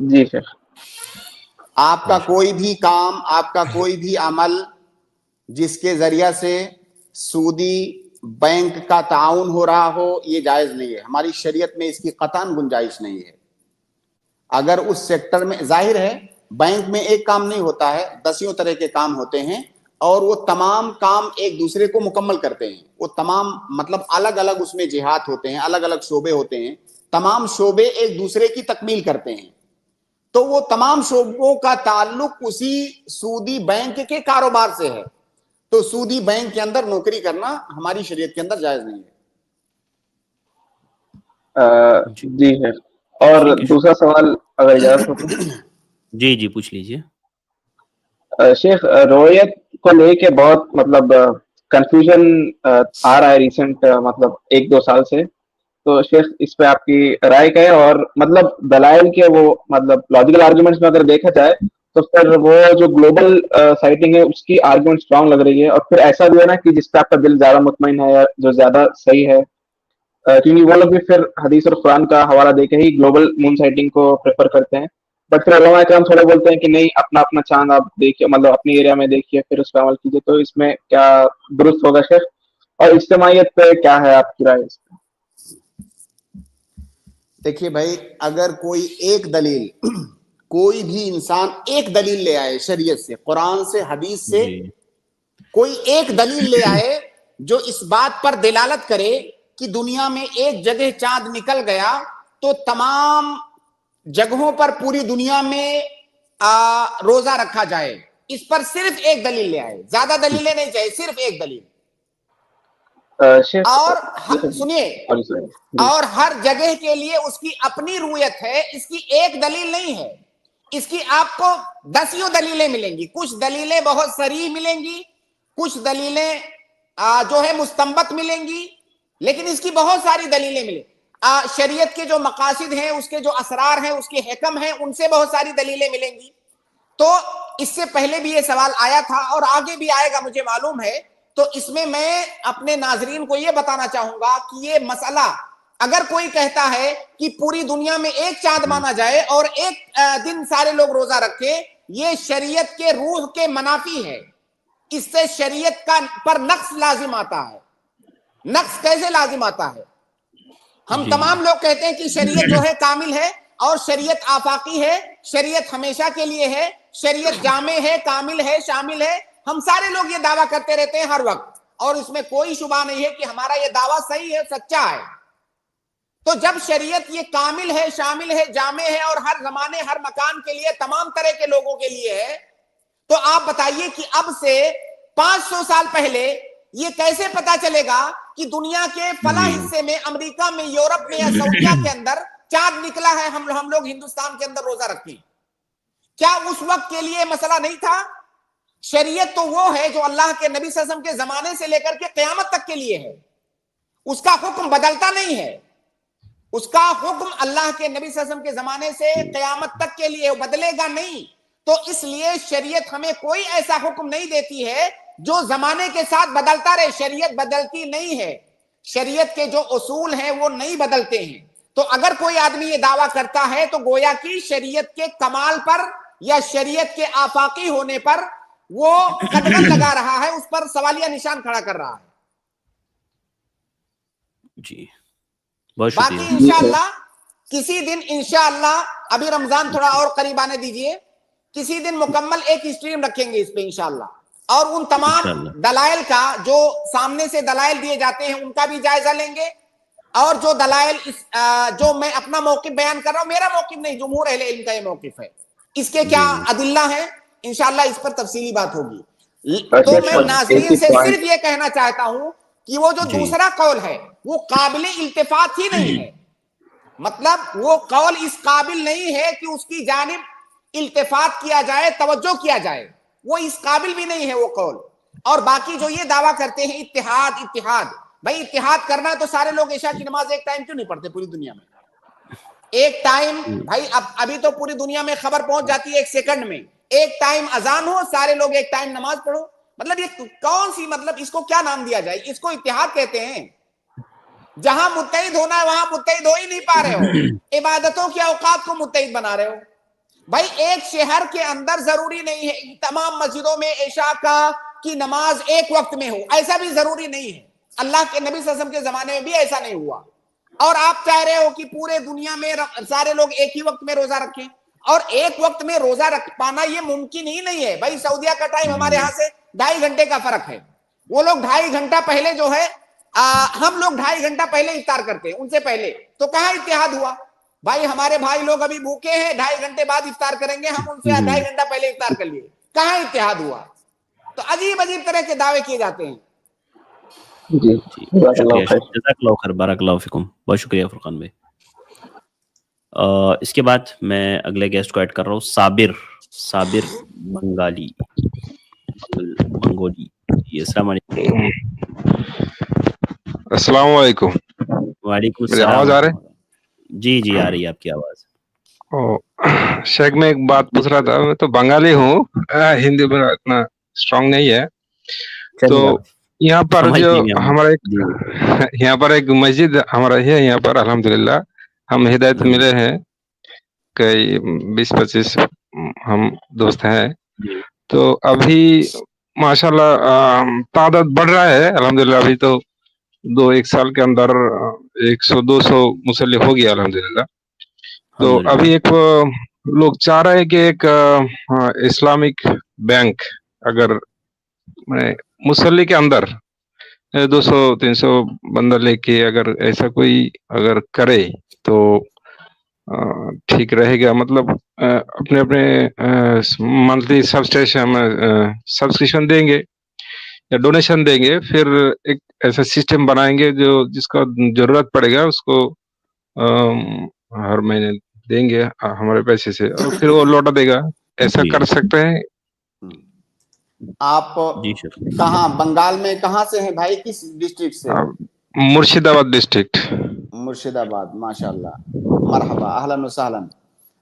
جی شیخ. آپ کا کوئی بھی کام, آپ کا کوئی بھی عمل جس کے ذریعہ سے سودی بینک کا تعاون ہو رہا ہو, یہ جائز نہیں ہے. ہماری شریعت میں اس کی قطعاً گنجائش نہیں ہے. اگر اس سیکٹر میں, ظاہر ہے بینک میں ایک کام نہیں ہوتا ہے, دسیوں طرح کے کام ہوتے ہیں, اور وہ تمام کام ایک دوسرے کو مکمل کرتے ہیں. وہ تمام مطلب الگ الگ اس میں جہات ہوتے ہیں, الگ الگ شعبے ہوتے ہیں, تمام شعبے ایک دوسرے کی تکمیل کرتے ہیں. تو وہ تمام شعبوں کا تعلق اسی سودی بینک کے کاروبار سے ہے. تو سودی بینک کے اندر نوکری کرنا ہماری شریعت کے اندر جائز نہیں ہے. جی ہے. اور دوسرا سوال اگر اجازت ہو تو. جی جی پوچھ لیجئے. شیخ, رویت کو لے کے بہت مطلب کنفیوژن آ رہا ہے ریسنٹ مطلب 1-2 سال سے. تو شیخ اس پہ آپ کی رائے کیا ہے؟ اور مطلب دلائل کے وہ مطلب لاجیکل آرگومنٹس میں اگر دیکھا جائے تو پھر وہ جو گلوبل سائٹنگ ہے اس کی آرگومنٹ اسٹرانگ لگ رہی ہے, اور پھر ایسا بھی ہے نا کہ جس پہ آپ کا دل زیادہ مطمئن ہے یا جو زیادہ صحیح ہے, کیونکہ وہ لوگ بھی پھر حدیث اور قرآن کا حوالہ دے کے ہی گلوبل مون سائٹنگ کو پریفر کرتے ہیں. بٹ پھر علماء کرام تھوڑے بولتے ہیں کہ نہیں, اپنا اپنا چاند آپ دیکھیے, مطلب اپنی ایریا میں دیکھیے, پھر اس پہ عمل کیجیے. تو اس میں کیا درست ہوگا شیخ؟ اور اجتماعیت پہ کیا ہے آپ کی رائے اس پہ؟ دیکھیے بھائی, اگر کوئی ایک دلیل, کوئی بھی انسان ایک دلیل لے آئے شریعت سے, قرآن سے, حدیث سے, کوئی ایک دلیل لے آئے جو اس بات پر دلالت کرے کہ دنیا میں ایک جگہ چاند نکل گیا تو تمام جگہوں پر پوری دنیا میں روزہ رکھا جائے, اس پر صرف ایک دلیل لے آئے, زیادہ دلیلیں نہیں چاہیے, صرف ایک دلیل. اور سنیے, اور ہر جگہ کے لیے اس کی اپنی رویت ہے, اس کی ایک دلیل نہیں ہے. اس کی آپ کو 10 دلیلیں ملیں گی. کچھ دلیلیں بہت صریح ملیں گی, کچھ دلیلیں جو ہے مستنبط ملیں گی, لیکن اس کی بہت ساری دلیلیں ملیں. شریعت کے جو مقاصد ہیں, اس کے جو اسرار ہیں, اس کے حکم ہیں, ان سے بہت ساری دلیلیں ملیں گی. تو اس سے پہلے بھی یہ سوال آیا تھا اور آگے بھی آئے گا مجھے معلوم ہے. تو اس میں اپنے ناظرین کو یہ بتانا چاہوں گا کہ یہ مسئلہ, اگر کوئی کہتا ہے کہ پوری دنیا میں ایک چاند مانا جائے اور ایک دن سارے لوگ روزہ رکھے, یہ شریعت کے روح کے منافی ہے. اس سے شریعت کا پر نقص لازم آتا ہے. نقص کیسے لازم آتا ہے؟ ہم تمام لوگ کہتے ہیں کہ شریعت جو ہے کامل ہے, اور شریعت آفاقی ہے, شریعت ہمیشہ کے لیے ہے, شریعت جامع ہے, کامل ہے, شامل ہے. ہم سارے لوگ یہ دعویٰ کرتے رہتے ہیں ہر وقت, اور اس میں کوئی شبہ نہیں ہے کہ ہمارا یہ دعویٰ صحیح ہے, سچا ہے. تو جب شریعت یہ کامل ہے, شامل ہے, جامع ہے, اور ہر زمانے ہر مکان کے لیے, تمام طرح کے لوگوں کے لیے ہے, تو آپ بتائیے کہ اب سے 500 سال پہلے یہ کیسے پتا چلے گا کہ دنیا کے فلاں حصے میں, امریکہ میں, یورپ میں یا سعودیہ کے اندر چاند نکلا ہے, ہم لوگ ہندوستان کے اندر روزہ رکھیں؟ کیا اس وقت کے لیے مسئلہ نہیں تھا؟ شریعت تو وہ ہے جو اللہ کے نبی صلی اللہ علیہ وسلم کے زمانے سے لے کر کے قیامت تک کے لیے ہے. اس کا حکم بدلتا نہیں ہے. اس کا حکم اللہ کے نبی صلی اللہ علیہ وسلم کے زمانے سے قیامت تک کے لیے, بدلے گا نہیں. تو اس لیے شریعت ہمیں کوئی ایسا حکم نہیں دیتی ہے جو زمانے کے ساتھ بدلتا رہے. شریعت بدلتی نہیں ہے. شریعت کے جو اصول ہیں وہ نہیں بدلتے ہیں. تو اگر کوئی آدمی یہ دعویٰ کرتا ہے تو گویا کی شریعت کے کمال پر یا شریعت کے آفاقی ہونے پر وہ قدغن لگا رہا ہے, اس پر سوالیہ نشان کھڑا کر رہا ہے. جی بہت باقی شکریہ. انشاءاللہ کسی دن, انشاءاللہ ابھی رمضان تھوڑا اور قریب آنے دیجئے, کسی دن مکمل ایک اسٹریم رکھیں گے اس پہ انشاءاللہ, اور ان تمام دلائل کا جو سامنے سے دلائل دیے جاتے ہیں ان کا بھی جائزہ لیں گے. اور جو دلائل جو میں اپنا موقف بیان کر رہا ہوں, میرا موقف نہیں, جمہور اہل علم کا یہ موقف ہے, اس کے کیا ادلہ ہیں, انشاءاللہ اس پر تفصیلی بات ہوگی. تو میں ناظرین سے صرف یہ کہنا چاہتا ہوں کہ وہ جو دوسرا قول ہے وہ قابل التفات ہی نہیں ہے. مطلب وہ قول اس قابل نہیں ہے کہ اس کی جانب التفات کیا جائے, توجہ کیا جائے, وہ اس قابل بھی نہیں ہے وہ قول. اور باقی جو یہ دعویٰ کرتے ہیں اتحاد, اتحاد, بھائی اتحاد کرنا تو سارے لوگ عشاء کی نماز ایک ٹائم کیوں نہیں پڑھتے پوری دنیا میں؟ ایک ٹائم بھائی, ابھی تو پوری دنیا میں خبر پہنچ جاتی ہے 1 سیکنڈ میں, ایک ٹائم اذان ہو, سارے لوگ ایک ٹائم نماز پڑھو. مطلب یہ کون سی, مطلب اس کو کیا نام دیا جائے؟ اس کو اتحاد کہتے ہیں. جہاں متحد ہونا ہے وہاں متحد ہو ہی نہیں پا رہے ہو, عبادتوں کے اوقات کو متحد بنا رہے ہو. بھائی ایک شہر کے اندر ضروری نہیں ہے تمام مسجدوں میں عشاء کی نماز ایک وقت میں ہو، ایسا بھی ضروری نہیں ہے. اللہ کے نبی صلی اللہ علیہ وسلم کے زمانے میں بھی ایسا نہیں ہوا. اور آپ چاہ رہے ہو کہ پورے دنیا میں سارے لوگ ایک ہی وقت میں روزہ رکھیں، اور ایک وقت میں روزہ رکھ پانا یہ ممکن ہی نہیں ہے. بھائی سعودیہ کا ٹائم ہمارے ہاں سے 2.5 گھنٹے کا فرق ہے. وہ لوگ 2.5 گھنٹہ پہلے جو ہے ہم لوگ 2.5 گھنٹہ پہلے افطار کرتے ہیں ان سے پہلے. تو کہاں اتحاد ہوا؟ بھائی ہمارے بھائی لوگ ابھی بھوکے ہیں، 2.5 گھنٹے بعد افطار کریں گے، ہم ان سے 2.5 گھنٹہ پہلے افطار کر لیے. کہاں اتحاد ہوا؟ تو عجیب عجیب طرح کے دعوے کیے جاتے ہیں. جی شکریہ جزاک اللہ خیر، بارک اللہ فیکم. بہت شکریہ فرقان بھائی. اس کے بعد میں اگلے گیسٹ کو ایڈ کر رہا ہوں، صابر منگولی. جی السلام علیکم. السلام علیکم. وعلیکم میری السلام. آواز آ رہی؟ جی آ رہی ہے آپ کی آواز. شیخ میں ایک بات پوچھ رہا تھا. میں تو بنگالی ہوں، ہندی میرا اتنا اسٹرانگ نہیں ہے. تو یہاں پر جو ہمارا یہاں پر ایک مسجد ہمارا ہے، یہاں پر الحمدللہ ہم ہدایت ملے ہیں، کئی 20-25 ہم دوست ہیں. تو ابھی ماشاءاللہ تعداد بڑھ رہا ہے الحمدللہ. ابھی تو 1 سال کے اندر 100-200 مسلح ہو گیا الحمدللہ. تو ابھی ایک لوگ چاہ رہے ہیں کہ ایک اسلامک بینک اگر مسلح کے اندر 200-300 بندہ لے کے اگر ایسا کوئی اگر کرے تو ٹھیک رہے گا. مطلب اپنے منتھلی سبسکرپشن دیں گے یا ڈونیشن دیں گے، پھر ایک ایسا سسٹم بنائیں گے جو جس کا ضرورت پڑے گا اس کو ہر مہینے دیں گے ہمارے پیسے سے، اور پھر وہ لوٹا دے گا. ایسا کر سکتے ہیں. آپ کہاں بنگال میں کہاں سے ہیں بھائی؟ کس ڈسٹرکٹ سے؟ مرشد آباد ڈسٹرکٹ. مرشد آباد. ماشاءاللہ، مرحبا، اہلاً وسہلاً.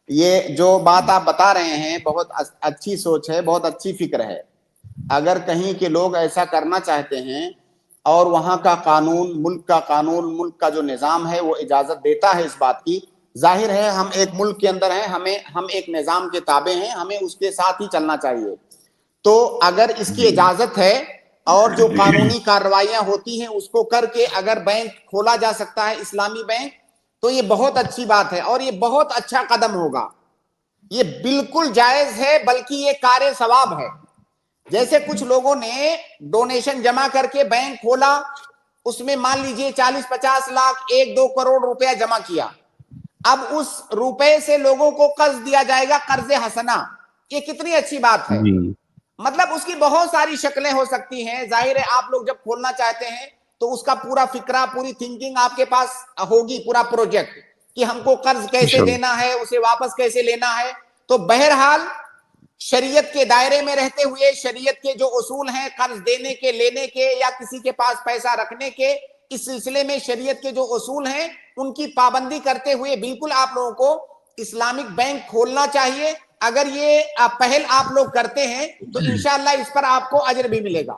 یہ جو بات آپ بتا رہے ہیں بہت اچھی سوچ ہے، بہت اچھی فکر ہے. اگر کہیں کے لوگ ایسا کرنا چاہتے ہیں اور وہاں کا قانون، ملک کا جو نظام ہے وہ اجازت دیتا ہے اس بات کی، ظاہر ہے ہم ایک ملک کے اندر ہیں، ہم ایک نظام کے تابع ہیں، ہمیں اس کے ساتھ ہی چلنا چاہیے. تو اگر اس کی اجازت ہے اور جو قانونی کارروائیاں ہوتی ہیں اس کو کر کے اگر بینک کھولا جا سکتا ہے اسلامی بینک، تو یہ بہت اچھی بات ہے اور یہ بہت اچھا قدم ہوگا. یہ بالکل جائز ہے، بلکہ یہ کار ثواب ہے. جیسے کچھ لوگوں نے ڈونیشن جمع کر کے بینک کھولا، اس میں مان لیجئے 40-50 لاکھ 1-2 کروڑ روپیہ جمع کیا. اب اس روپے سے لوگوں کو قرض دیا جائے گا، قرض حسنہ. یہ کتنی اچھی بات ہے. مطلب اس کی بہت ساری شکلیں ہو سکتی ہیں. ظاہر ہے آپ لوگ جب کھولنا چاہتے ہیں تو اس کا پورا فکرہ، پوری تھنکنگ آپ کے پاس ہوگی، پورا پروجیکٹ کہ ہم کو قرض کیسے دینا ہے، اسے واپس کیسے لینا ہے. تو بہرحال شریعت کے دائرے میں رہتے ہوئے شریعت کے جو اصول ہیں قرض دینے کے، لینے کے، یا کسی کے پاس پیسہ رکھنے کے، اس سلسلے میں شریعت کے جو اصول ہیں ان کی پابندی کرتے ہوئے بالکل آپ لوگوں کو اسلامک بینک کھولنا چاہیے. اگر یہ پہل آپ لوگ کرتے ہیں تو انشاءاللہ اس پر آپ کو اجر بھی ملے گا.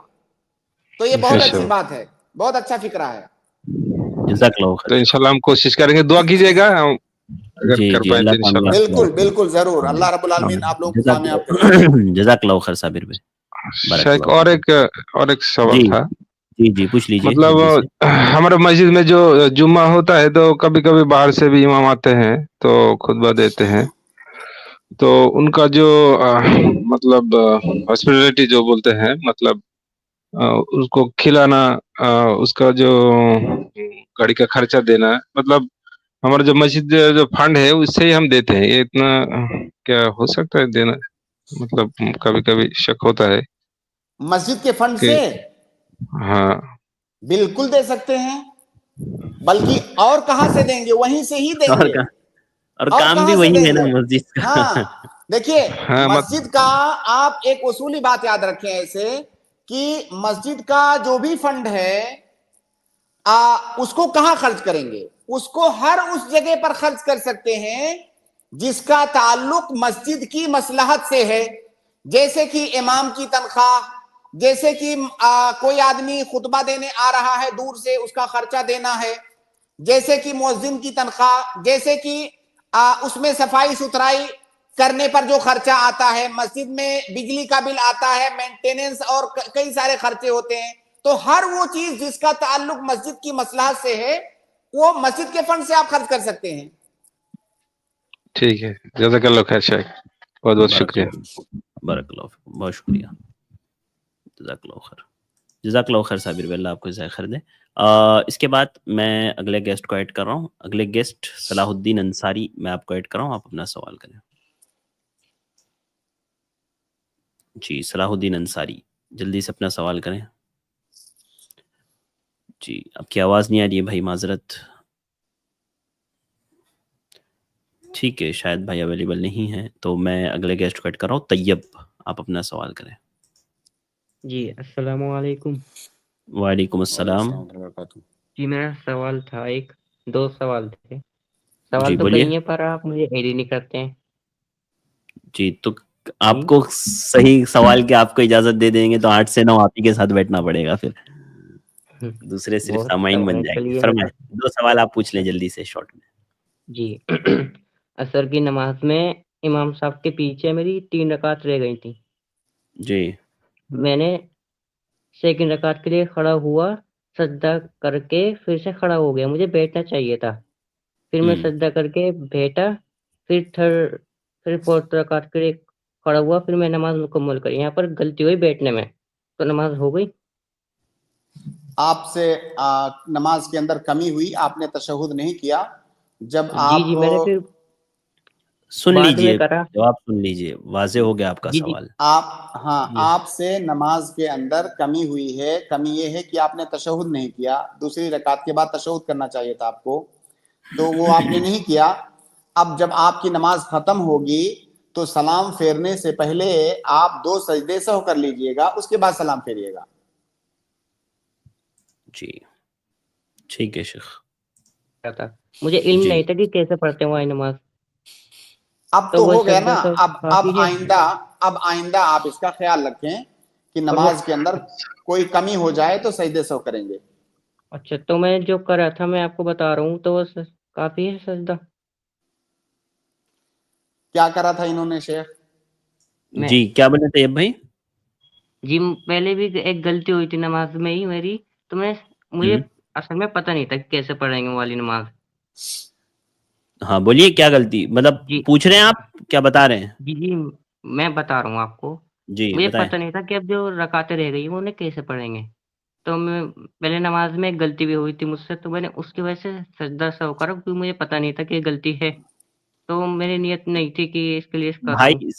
تو یہ بہت اچھی بات ہے، بہت اچھا فکرہ ہے. تو انشاءاللہ ہم کوشش کریں گے. دعا کیجیے گا اگر کر پائیں تو انشاءاللہ. بالکل بالکل ضرور. اللہ رب العالمین آپ لوگوں کو کامیاب کرے. جزاک اللہ خیر صابر بھائی. شیخ اور ایک سوال تھا. جی پوچھ لیجیے. مطلب ہمارے مسجد میں جو جمعہ ہوتا ہے تو کبھی کبھی باہر سے بھی امام آتے ہیں تو خطبہ دیتے ہیں. تو ان کا جو مطلب ہاسپٹلٹی جو بولتے ہیں، مطلب اس کو کھلانا، اس کا جو گاڑی کا خرچہ دینا، مطلب ہمارا جو مسجد جو فنڈ ہے اس سے ہی ہم دیتے ہیں. یہ اتنا کیا ہو سکتا ہے دینا؟ مطلب کبھی کبھی شک ہوتا ہے. مسجد کے فنڈ سے ہاں بالکل دے سکتے ہیں، بلکہ اور کہاں سے دیں گے؟ وہیں سے ہی دیں گے. اور کام بھی وہی ہے نا مسجد کا. ہاں دیکھیے، مسجد کا آپ ایک اصولی بات یاد رکھیں ایسے کہ مسجد کا جو بھی فنڈ ہے اس کو کہاں خرچ کریں گے؟ اس کو ہر اس جگہ پر خرچ کر سکتے ہیں جس کا تعلق مسجد کی مصلحت سے ہے. جیسے کہ امام کی تنخواہ، جیسے کہ کوئی آدمی خطبہ دینے آ رہا ہے دور سے، اس کا خرچہ دینا ہے، جیسے کہ مؤذن کی تنخواہ، جیسے کہ اس میں صفائی ستھرائی کرنے پر جو خرچہ آتا ہے, مسجد میں بجلی کا بل آتا ہے, مینٹیننس اور کئی سارے خرچے ہوتے ہیں, تو ہر وہ چیز جس کا تعلق مسجد کی مصلحت سے ہے وہ مسجد کے فنڈ سے آپ خرچ کر سکتے ہیں. ٹھیک ہے, جزاک اللہ خیر شیخ, بہت بہت شکریہ. بارک اللہ فیکم, بہت شکریہ, جزاک اللہ خیر. جزاک اللہ خیر صابر بھائی, اللہ آپ کو جزائے خیر دے. اس کے بعد میں اگلے گیسٹ کو ایڈ کر رہا ہوں. اگلے گیسٹ صلاح الدین انصاری, میں آپ کو ایڈ کر رہا ہوں, آپ اپنا سوال کریں. جی صلاح الدین انصاری, جلدی سے اپنا سوال کریں. جی آپ کی آواز نہیں آ رہی ہے بھائی, معذرت. ٹھیک ہے, شاید بھائی اویلیبل نہیں ہے, تو میں اگلے گیسٹ کو ایڈ کر رہا ہوں. طیب, آپ اپنا سوال کریں. جی السلام علیکم. وعلیکم السلام. جی میرا سوال تھا, دو سوال تھے. سوال جی تو بولیے. کئی ہیں پر آپ مجھے ایڈی نہیں کرتے ہیں. جی تو آپ کو صحیح سوال کے آپ کو اجازت دے دیں گے تو 8 سے 9 آپ ہی کے ساتھ بیٹھنا پڑے گا, پھر دوسرے صرف بہت سامعین بن جائیں گے. چلیے فرمائیں, 2 سوال آپ پوچھ لیں جلدی سے, شارٹ میں. جی عصر کی نماز میں امام صاحب کے پیچھے میری 3 رکعت رہ گئی تھی. جی میں نے سیکنڈ رکعت کے لیے کھڑا ہوا, سجدہ کر کے پھر سے کھڑا ہو گیا. مجھے بیٹھنا چاہیے تھا, پھر میں سجدہ کر کے بیٹھا, پھر فورتھ رکعت کے لیے کھڑا ہوا, پھر میں نماز مکمل کری. یہاں پر غلطی ہوئی بیٹھنے میں, تو نماز ہو گئی. آپ سے نماز کے اندر کمی ہوئی, آپ نے تشہد نہیں کیا. جب آپ جی میں نے پھر سن بعد میں لیجئے, کرا. جواب سن لیجئے, واضح ہو گیا آپ کا جی سوال. آپ سے نماز کے اندر کمی ہوئی ہے. کمی یہ ہے کہ آپ نے تشہد نہیں کیا, دوسری رکعت کے بعد تشہد کرنا چاہیے تھا آپ کو, تو وہ آپ نے نہیں کیا. اب جب آپ کی نماز ختم ہوگی تو سلام پھیرنے سے پہلے آپ 2 سجدے سہو کر لیجئے گا, اس کے بعد سلام پھیریے گا. جی ٹھیک ہے شیخ. مجھے علم جی نہیں تھا کہ کیسے پڑھتے ہیں وہ نماز. اب تو وہ ہو گیا نا. سجدہ تو اب کافی ہے. آئندہ آپ اس کا خیال رکھیں کہ اور وہ نماز کے اندر کوئی کمی ہو جائے تو سجدے سہو کریں گے. اچھا, تو میں جو کرا تھا میں آپ کو بتا رہا ہوں, تو وہ کافی ہے سجدہ. کیا کرا تھا انہوں نے شیخ؟ جی کیا بولے طیب بھائی؟ جی پہلے بھی ایک غلطی ہوئی تھی نماز میں ہی میری, تو مجھے اصل میں پتہ نہیں تھا کہ کیسے پڑھیں گے وہ والی نماز. ہاں بولیے, کیا غلطی, مطلب جی پوچھ رہے ہیں آپ, کیا بتا رہے ہیں؟ جی میں بتا رہا ہوں آپ کو. جی مجھے بتائیں. پتہ نہیں تھا کہ اب جو رکعتیں رہ گئی وہ انہیں کیسے پڑھیں گے. تو میں پہلے نماز میں ایک غلطی بھی ہوئی تھی مجھ سے, تو میں نے اس کی وجہ سے سجدہ سہو کرا, کیونکہ مجھے پتہ نہیں تھا کہ یہ غلطی ہے, تو میری نیت نہیں تھی کہ اس کے لیے کر رہا ہوں. بھائی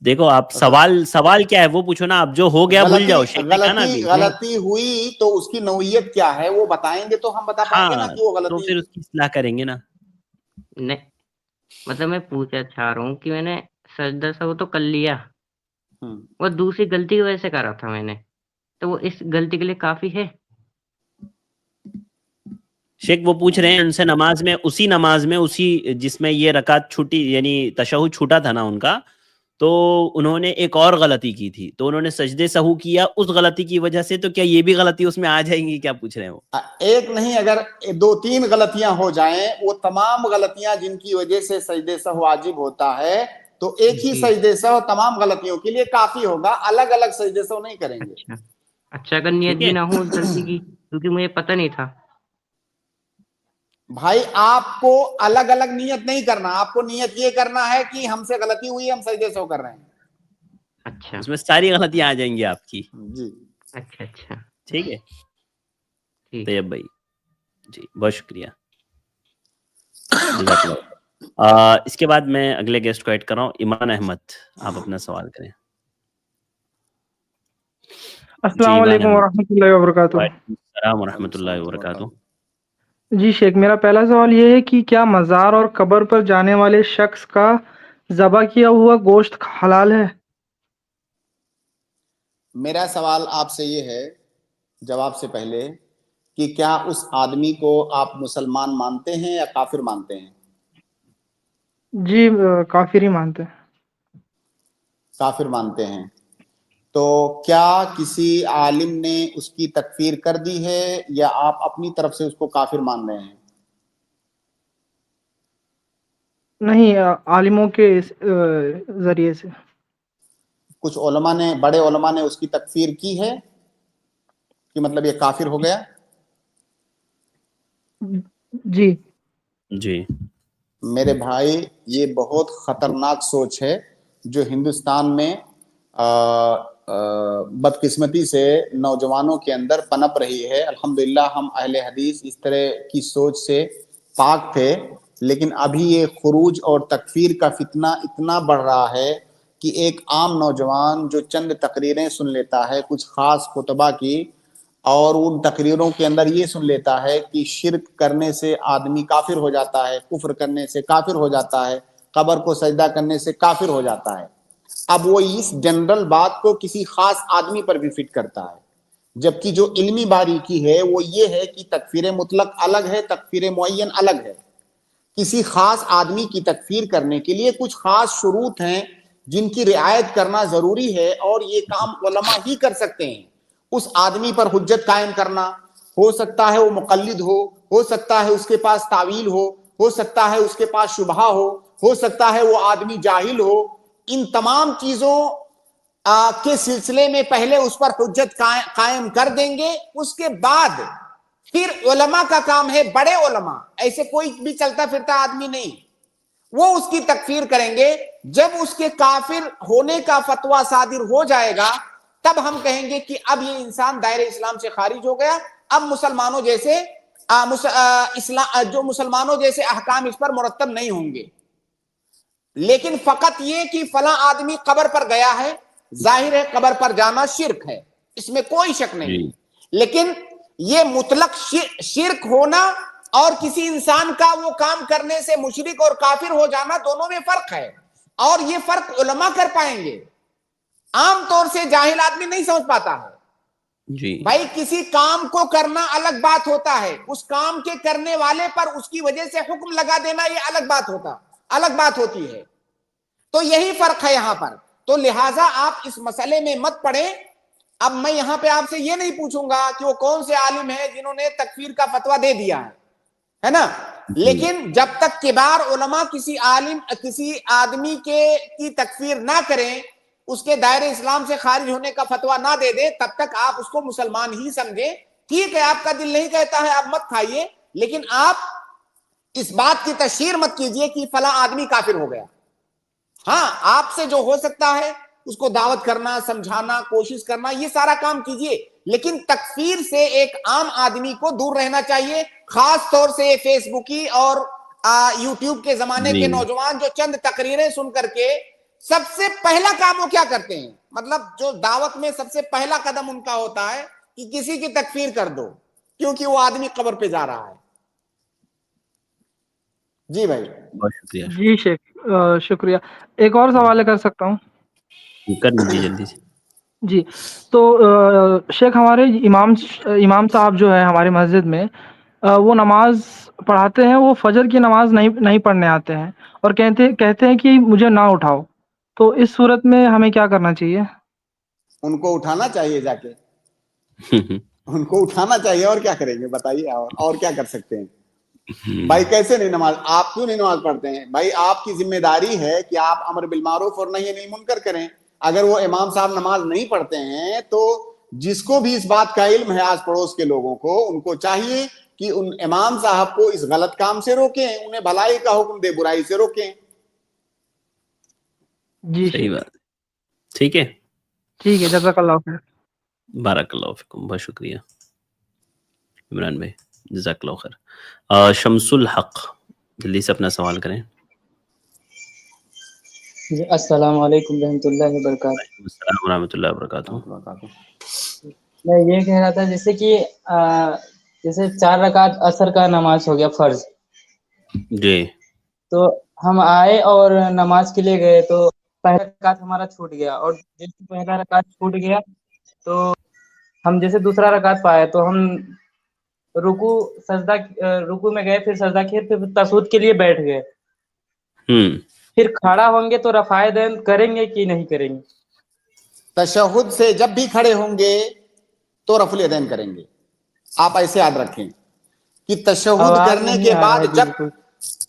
دیکھو, آپ سوال کیا ہے وہ پوچھو نا. آپ جو ہو گیا بھول جاؤ, شیخ نے کہا نا ابھی. غلطی ہوئی تو اس کی نوعیت کیا ہے وہ بتائیں گے تو ہم بتا پائیں گے نا ہاں کہ وہ تو غلطی. پھر اس کی اصلاح کریں گے نا. نہیں مطلب میں پوچھنا چاہ رہا ہوں کہ میں نے سجدہ سہو تو کر لیا, وہ دوسری غلطی کی وجہ سے کرا تھا میں نے, تو وہ اس غلطی کے لیے کافی ہے. شیخ وہ پوچھ رہے ہیں ان سے, نماز میں اسی جس میں یہ رکعت چھوٹی, یعنی تشہد چھوٹا تھا نا ان کا, تو انہوں نے ایک اور غلطی کی تھی, تو انہوں نے سجدے سہو کیا اس غلطی کی وجہ سے, تو کیا یہ بھی غلطی اس میں آ جائیں گی, کیا پوچھ رہے ہیں وہ؟ ایک نہیں, اگر 2-3 غلطیاں ہو جائیں, وہ تمام غلطیاں جن کی وجہ سے سجدے سہو واجب ہوتا ہے, تو ایک ہی سجدے سہو تمام غلطیوں کے لیے کافی ہوگا, الگ الگ سجدے سہو نہیں کریں گے. اچھا اگر نیت ٹھیک بھی ہے. نہ ہو اس غلطی کی, کیونکہ مجھے پتہ نہیں تھا. بھائی آپ کو الگ الگ نیت نہیں کرنا, آپ کو نیت یہ کرنا ہے کہ ہم سے غلطی ہوئی, ہم سجدے سہو کر رہے ہیں. اچھا اس میں ساری غلطیاں آ جائیں گی آپ کی. جی اچھا ٹھیک ہے ٹھیک. طیب بھائی, جی بہت شکریہ, جزاک اللہ. اس کے بعد میں اگلے گیسٹ کو ایڈ کر رہا ہوں, ایمان احمد, آپ اپنا سوال کریں. السلام علیکم ورحمۃ اللہ وبرکاتہ. وعلیکم السلام ورحمۃ اللہ وبرکاتہ. جی شیخ, میرا پہلا سوال یہ ہے کہ کیا مزار اور قبر پر جانے والے شخص کا ذبح کیا ہوا گوشت حلال ہے؟ میرا سوال آپ سے یہ ہے, جواب سے پہلے, کہ کیا اس آدمی کو آپ مسلمان مانتے ہیں یا کافر مانتے ہیں؟ جی کافر ہی مانتے ہیں. کافر مانتے ہیں. تو کیا کسی عالم نے اس کی تکفیر کر دی ہے یا آپ اپنی طرف سے اس کو کافر مان رہے ہیں؟ نہیں عالموں کے ذریعے سے. کچھ علماء نے, بڑے علماء نے اس کی تکفیر کی ہے کہ مطلب یہ کافر ہو گیا. جی جی میرے بھائی یہ بہت خطرناک سوچ ہے جو ہندوستان میں بدقسمتی سے نوجوانوں کے اندر پنپ رہی ہے. الحمدللہ ہم اہل حدیث اس طرح کی سوچ سے پاک تھے, لیکن ابھی یہ خروج اور تکفیر کا فتنہ اتنا بڑھ رہا ہے کہ ایک عام نوجوان جو چند تقریریں سن لیتا ہے کچھ خاص خطبہ کی, اور ان تقریروں کے اندر یہ سن لیتا ہے کہ شرک کرنے سے آدمی کافر ہو جاتا ہے, کفر کرنے سے کافر ہو جاتا ہے, قبر کو سجدہ کرنے سے کافر ہو جاتا ہے. اب وہ اس جنرل بات کو کسی خاص آدمی پر بھی فٹ کرتا ہے, جبکہ جو علمی باریکی ہے وہ یہ ہے کہ تکفیر مطلق الگ ہے, تکفیر معین الگ ہے. کسی خاص آدمی کی تکفیر کرنے کے لیے کچھ خاص شروط ہیں جن کی رعایت کرنا ضروری ہے, اور یہ کام علماء ہی کر سکتے ہیں. اس آدمی پر حجت قائم کرنا, ہو سکتا ہے وہ مقلد ہو سکتا ہے اس کے پاس تعویل ہو سکتا ہے اس کے پاس شبہہ ہو سکتا ہے وہ آدمی جاہل ہو. ان تمام چیزوں کے سلسلے میں پہلے اس پر حجت قائم کر دیں گے, اس کے بعد پھر علماء کا کام ہے, بڑے علماء, ایسے کوئی بھی چلتا پھرتا آدمی نہیں, وہ اس کی تکفیر کریں گے. جب اس کے کافر ہونے کا فتویٰ صادر ہو جائے گا تب ہم کہیں گے کہ اب یہ انسان دائرہ اسلام سے خارج ہو گیا, اب مسلمانوں جیسے جو مسلمانوں جیسے احکام اس پر مرتب نہیں ہوں گے. لیکن فقط یہ کہ فلاں آدمی قبر پر گیا ہے, ظاہر ہے قبر پر جانا شرک ہے, اس میں کوئی شک نہیں, لیکن یہ مطلق شرک ہونا اور کسی انسان کا وہ کام کرنے سے مشرک اور کافر ہو جانا, دونوں میں فرق ہے, اور یہ فرق علماء کر پائیں گے. عام طور سے جاہل آدمی نہیں سمجھ پاتا ہے. بھائی کسی کام کو کرنا الگ بات ہوتا ہے, اس کام کے کرنے والے پر اس کی وجہ سے حکم لگا دینا یہ الگ بات ہوتی ہے. تو یہی فرق ہے یہاں پر. تو لہٰذا آپ اس مسئلے میں مت پڑیں. اب میں یہاں پہ آپ سے یہ نہیں پوچھوں گا کہ وہ کون سے عالم ہیں جنہوں نے تکفیر کا فتویٰ دے دیا ہے نا, لیکن جب تک کبار علماء کسی آدمی کی تکفیر نہ کریں, اس کے دائرہ اسلام سے خارج ہونے کا فتویٰ نہ دے دے, تب تک آپ اس کو مسلمان ہی سمجھیں. ٹھیک ہے آپ کا دل نہیں کہتا ہے آپ مت کھائیے, لیکن آپ اس بات کی تشہیر مت کیجئے کہ فلاں آدمی کافر ہو گیا. ہاں آپ سے جو ہو سکتا ہے اس کو دعوت کرنا, سمجھانا, کوشش کرنا, یہ سارا کام کیجئے, لیکن تکفیر سے ایک عام آدمی کو دور رہنا چاہیے. خاص طور سے فیس بکی اور یوٹیوب کے زمانے کے نوجوان جو چند تقریریں سن کر کے سب سے پہلا کام وہ کیا کرتے ہیں, مطلب جو دعوت میں سب سے پہلا قدم ان کا ہوتا ہے کہ کسی کی تکفیر کر دو کیونکہ وہ آدمی قبر پہ جا رہا ہے. جی بھائی, بہت شکریہ. جی شیخ شکریہ. ایک اور سوال کر سکتا ہوں؟ کر لیجیے جلدی سے. جی تو شیخ ہمارے امام صاحب جو ہے ہماری مسجد میں, وہ نماز پڑھاتے ہیں, وہ فجر کی نماز نہیں پڑھنے آتے ہیں اور کہتے ہیں کہ مجھے نہ اٹھاؤ. تو اس صورت میں ہمیں کیا کرنا چاہیے؟ ان کو اٹھانا چاہیے, جا کے ان کو اٹھانا چاہیے. اور کیا کریں گے بتائیے, اور کیا کر سکتے ہیں بھائی؟ کیسے نہیں نماز, آپ کیوں نہیں نماز پڑھتے ہیں بھائی؟ آپ کی ذمہ داری ہے کہ آپ امر بالمعروف اور نہی عن المنکر کریں. اگر وہ امام صاحب نماز نہیں پڑھتے ہیں تو جس کو بھی اس بات کا علم ہے آس پڑوس کے لوگوں کو, ان کو چاہیے کہ ان امام صاحب کو اس غلط کام سے روکیں, انہیں بھلائی کا حکم دے, برائی سے روکیں. جی صحیح بات. ٹھیک ہے, جزاک اللہ خیر. بارک اللہ فیکم, بہت شکریہ عمران بھائی, جزاک اللہ خیر. شمس الحق جلدی سے اپنا سوال کریں. السلام علیکم رحمۃ اللہ وبرکاتہ. السلام ورحمۃ اللہ وبرکاتہ. میں یہ کہہ رہا تھا جیسے کہ جیسے 4 رکعت عصر کا نماز ہو گیا فرض, جی, تو ہم آئے اور نماز کے لیے گئے تو پہلا رکعت ہمارا چھوٹ گیا, اور جیسے پہلا رکعت چھوٹ گیا تو ہم جیسے دوسرا رکعت پائے تو ہم رکوع میں گئے, پھر سجدہ کیے, پھر تشہد کے لیے بیٹھ گئے. پھر کھڑا ہوں گے تو رفع دین کریں گے کہ نہیں کریں گے؟ تشہد سے جب بھی کھڑے ہوں گے تو رفع الیدین کریں گے. آپ ایسے یاد رکھیں کہ تشہد کرنے کے بعد جب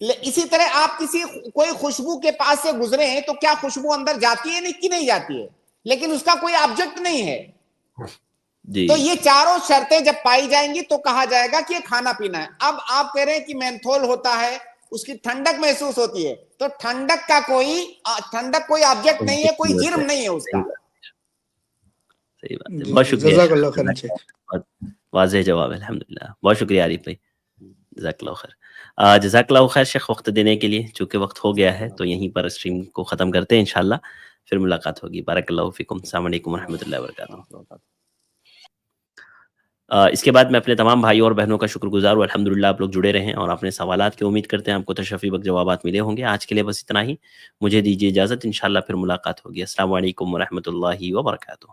اسی طرح آپ کوئی خوشبو کے پاس سے گزرے ہیں تو کیا خوشبو اندر جاتی ہے کہ نہیں جاتی ہے، لیکن اس کا کوئی آبجیکٹ نہیں ہے. تو یہ چاروں شرطیں جب پائی جائیں گی تو کہا جائے گا کہ یہ کھانا پینا ہے. اب آپ کہہ رہے ہیں کہ مینتھول ہوتا ہے، اس کی ٹھنڈک محسوس ہوتی ہے، تو ٹھنڈک کوئی آبجیکٹ نہیں ہے، کوئی جرم نہیں ہے اس کا. صحیح بات ہے، بہت شکریہ، جزاک اللہ خیر. واضح جواب ہے، الحمدللہ، بہت شکریہ عارف بھائی، جزاک اللہ خیر. جزاک اللہ خیر شیخ وقت دینے کے لیے. چونکہ وقت ہو گیا ہے تو یہیں پر اسٹریم کو ختم کرتے ہیں، انشاءاللہ پھر ملاقات ہوگی. بارک اللہ فیکم. السلام علیکم ورحمۃ اللہ وبرکاتہ. اس کے بعد میں اپنے تمام بھائیوں اور بہنوں کا شکر گزار ہوں. الحمدللہ آپ لوگ جڑے رہیں اور اپنے سوالات کی امید کرتے ہیں آپ کو تشفی بخش جوابات ملے ہوں گے. آج کے لیے بس اتنا ہی، مجھے دیجیے اجازت، انشاءاللہ پھر ملاقات ہوگی. السلام علیکم ورحمۃ اللہ وبرکاتہ.